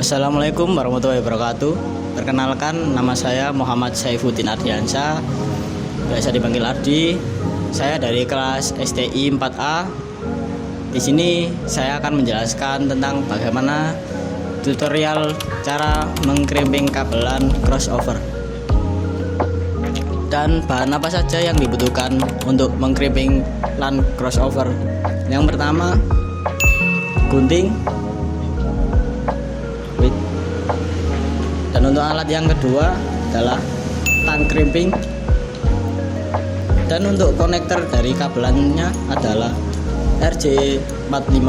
Assalamualaikum warahmatullahi wabarakatuh. Perkenalkan, nama saya Muhammad Saifuddin Ardiansyah, biasa dipanggil Ardi. Saya dari kelas STI 4A. Di sini saya akan menjelaskan tentang bagaimana tutorial cara mengkrimping kabelan crossover dan bahan apa saja yang dibutuhkan untuk mengkrimping LAN crossover. Yang pertama, gunting. Dan untuk alat yang kedua adalah tang crimping. Dan untuk konektor dari kabelannya adalah RJ45.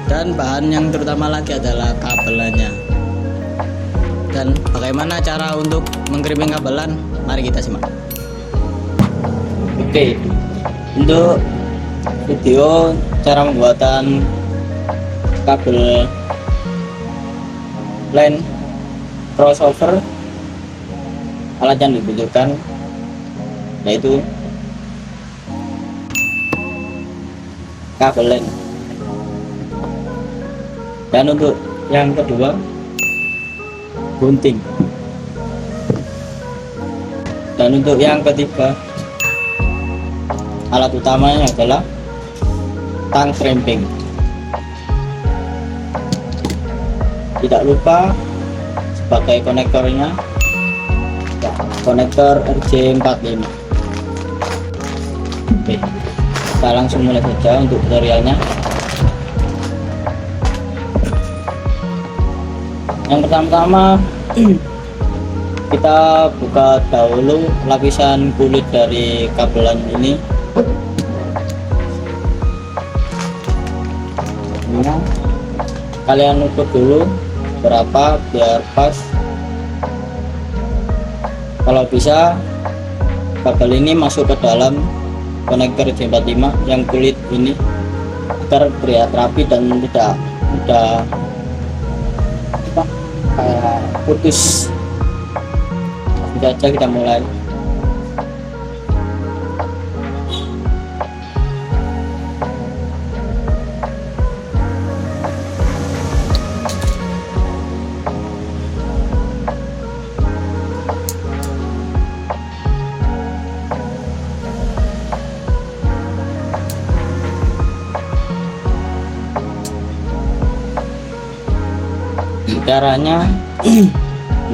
Dan bahan yang terutama lagi adalah kabelannya. Dan bagaimana cara untuk mengkrimping kabelan? Mari kita simak. Oke, untuk video cara pembuatan kabel LAN crossover, alat yang dibutuhkan yaitu kabel LAN. Dan untuk yang kedua, gunting. Dan untuk yang ketiga, alat utamanya adalah tang crimping. Tidak lupa sebagai konektornya konektor RJ45. Oke, kita langsung mulai saja untuk tutorialnya. Yang pertama-tama kita buka dahulu lapisan kulit dari kabelan ini. Kalian ukur dulu berapa biar pas. Kalau bisa kabel ini masuk ke dalam konektor RJ45 yang kulit ini agar terlihat rapi dan tidak mudah kayak putus. Langsung saja kita mulai.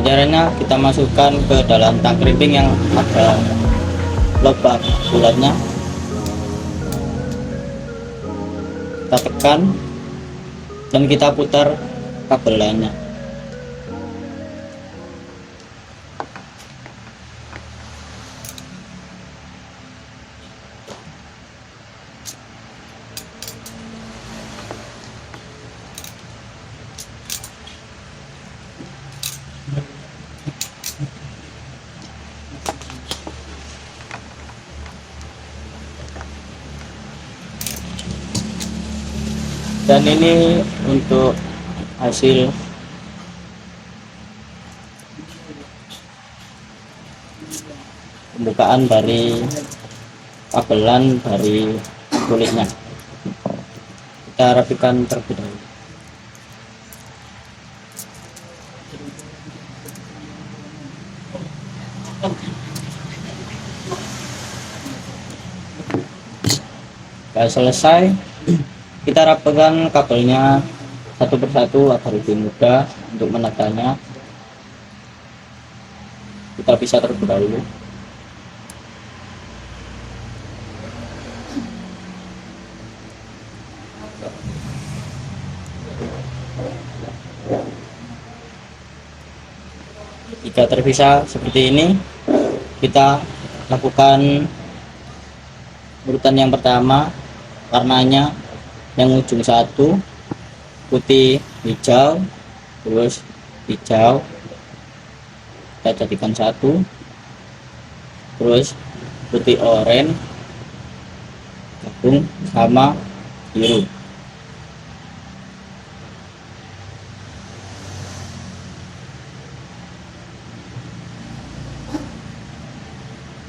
Caranya kita masukkan ke dalam tang crimping yang ada lubang bulatnya. Kita tekan dan kita putar kabelannya. Dan ini untuk hasil pembukaan dari kabelan dari kulitnya. Kita rapikan terlebih dahulu. Sudah selesai, kita rapikan kabelnya satu persatu agar lebih mudah untuk menatanya. Kita bisa terlebih dahulu. Jika terpisah seperti ini, kita lakukan urutan yang pertama. Warnanya yang ujung satu putih hijau, terus hijau kita jadikan satu, terus putih oranye gabung sama biru.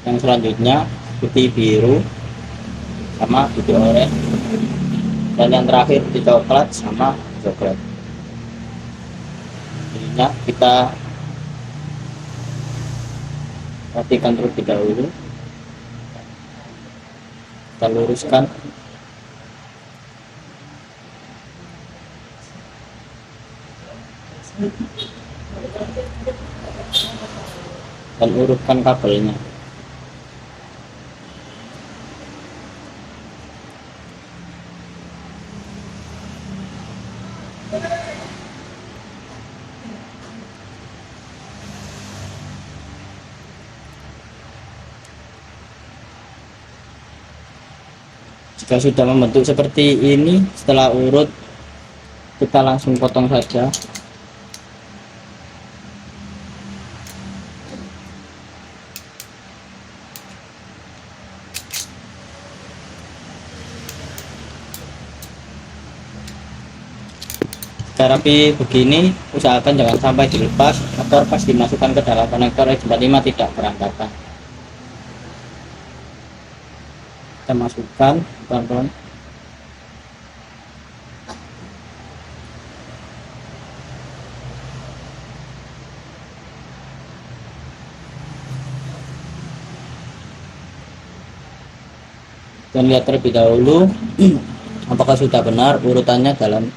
Yang selanjutnya putih biru sama putih oranye, dan yang terakhir putih coklat sama coklat. Jadinya kita matikan terlebih dahulu, kita luruskan dan urutkan kabelnya. Jika sudah membentuk seperti ini, setelah urut kita langsung potong saja. Cara rapi begini, usahakan jangan sampai dilepas atau pas dimasukkan ke dalam konektor RJ45 tidak berantakan. Kita masukkan teman-teman. Dan lihat terlebih dahulu apakah sudah benar urutannya dalam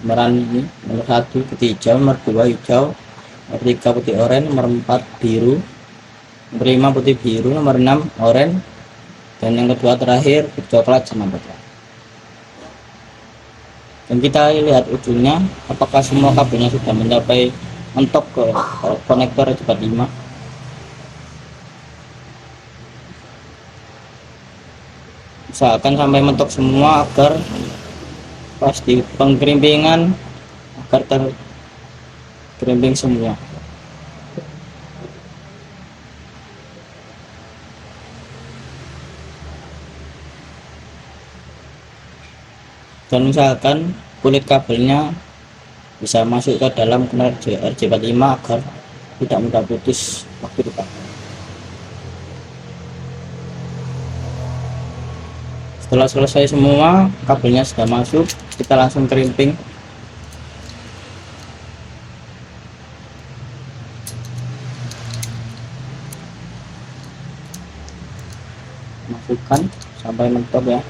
meran ini. Nomor 1 putih hijau, nomor 2 hijau, nomor 3 putih oranye, nomor 4 biru, nomor 5 putih biru, nomor 6 oranye, dan yang kedua terakhir coklat sama putih. Dan kita lihat ujungnya apakah semua kabelnya sudah mencapai mentok ke konektor RJ45. Usahakan sampai mentok semua agar pas di pengkerimpingan agar terkerimping semua. Dan usahakan kulit kabelnya bisa masuk ke dalam konektor RJ45 agar tidak mudah putus waktu dipakai. Setelah selesai semua kabelnya sudah masuk, kita langsung kerimping. Masukkan sampai mentok ya.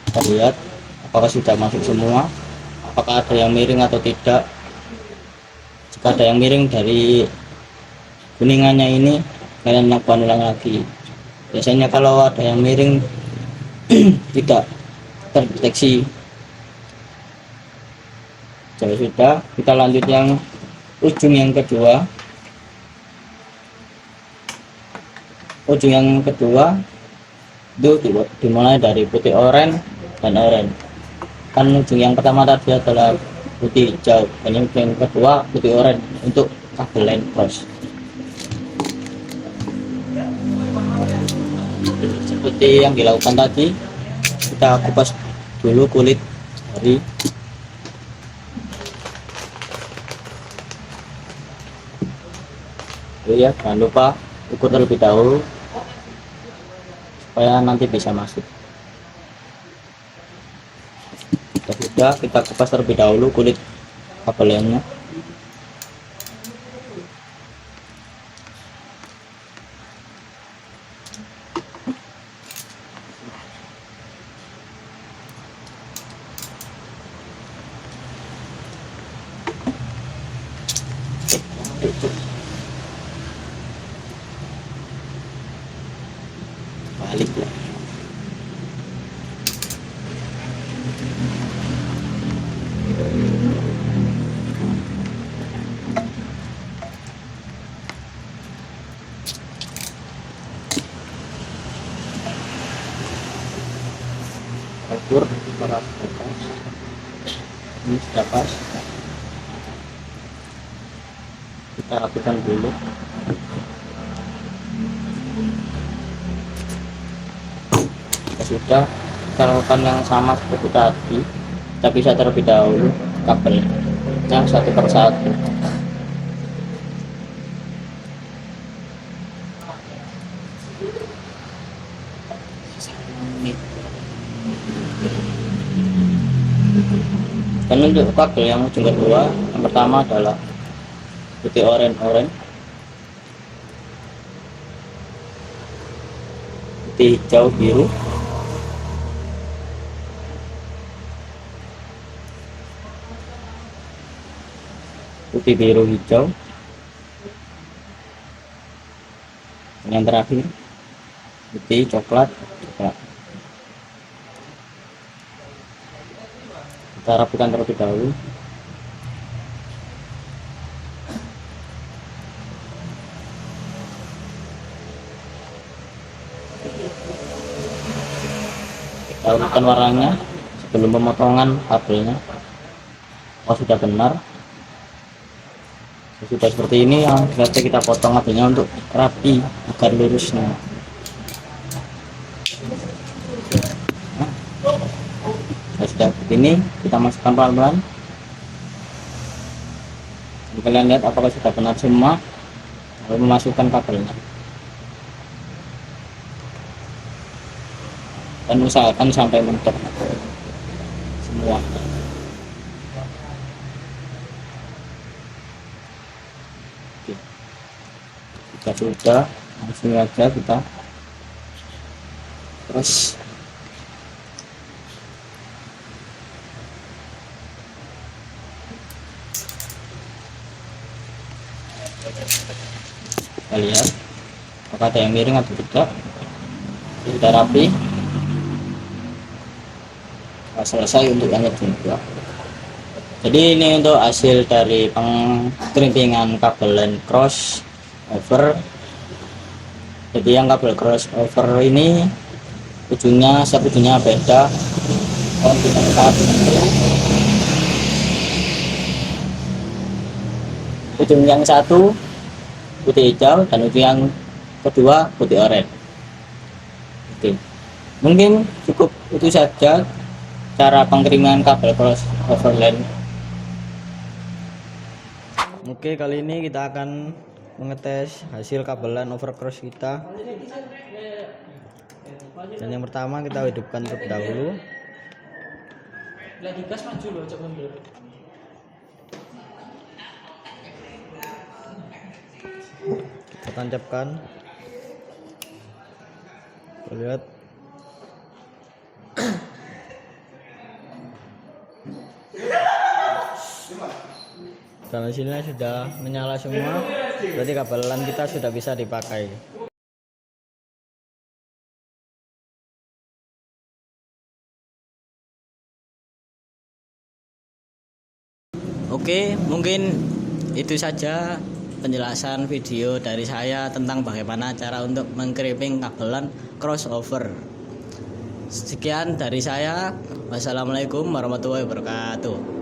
Kita lihat apakah sudah masuk semua, apakah ada yang miring atau tidak. Jika ada yang miring dari kuningannya ini, kalian lakukan ulang lagi. Biasanya kalau ada yang miring tidak terdeteksi. Jadi sudah, kita lanjut yang ujung yang kedua. Ujung yang kedua itu dimulai dari putih oranye dan oranye. Kan ujung yang pertama tadi adalah putih hijau, dan yang kedua putih oranye untuk kabel line cross. Seperti yang dilakukan tadi, kita kupas dulu kulit dari ya, jangan lupa ukur terlebih dahulu supaya nanti bisa masuk. Sudah, kita kupas terlebih dahulu kulit kabelnya. Balik ya. Ukur para ini sudah pas, kita rapikan dulu. Sudah, kita lakukan yang sama seperti tadi, kita bisa terlebih dahulu kabelnya satu persatu. Dan untuk kabel yang ujung kedua, yang pertama adalah putih oranye, putih hijau biru, putih biru hijau, dan yang terakhir putih coklat. Kita rapikan terlebih dahulu. Kita urutkan warnanya sebelum pemotongan kabelnya. Oh, sudah benar. Sudah seperti ini, yang berarti kita potong kabelnya untuk rapi agar lurus. Sudah begini, kita masukkan pelan-pelan. Kalian lihat apakah sudah benar semua, lalu memasukkan kabelnya dan usahakan sampai mentok semua. Oke. Jika sudah, langsung aja kita terus kita lihat apakah ada yang miring atau tidak. Sudah rapi. Nah, selesai untuk yang kedua. Jadi ini untuk hasil dari pengkerimpingan kabel line cross over. Jadi yang kabel cross over ini ujungnya beda. Ujung yang satu putih hijau dan ujung yang kedua putih oranye. Oke, mungkin cukup itu saja cara pengiriman kabel cross over line. Oke, kali ini kita akan mengetes hasil kabel line over cross kita. Dan yang pertama kita hidupkan terlebih dahulu. Kita tancapkan. Kita lihat. Dan hasilnya sudah menyala semua, berarti kabel LAN kita sudah bisa dipakai. Oke, mungkin itu saja penjelasan video dari saya tentang bagaimana cara untuk mengkrimping kabel LAN crossover. Sekian dari saya. Wassalamualaikum warahmatullahi wabarakatuh.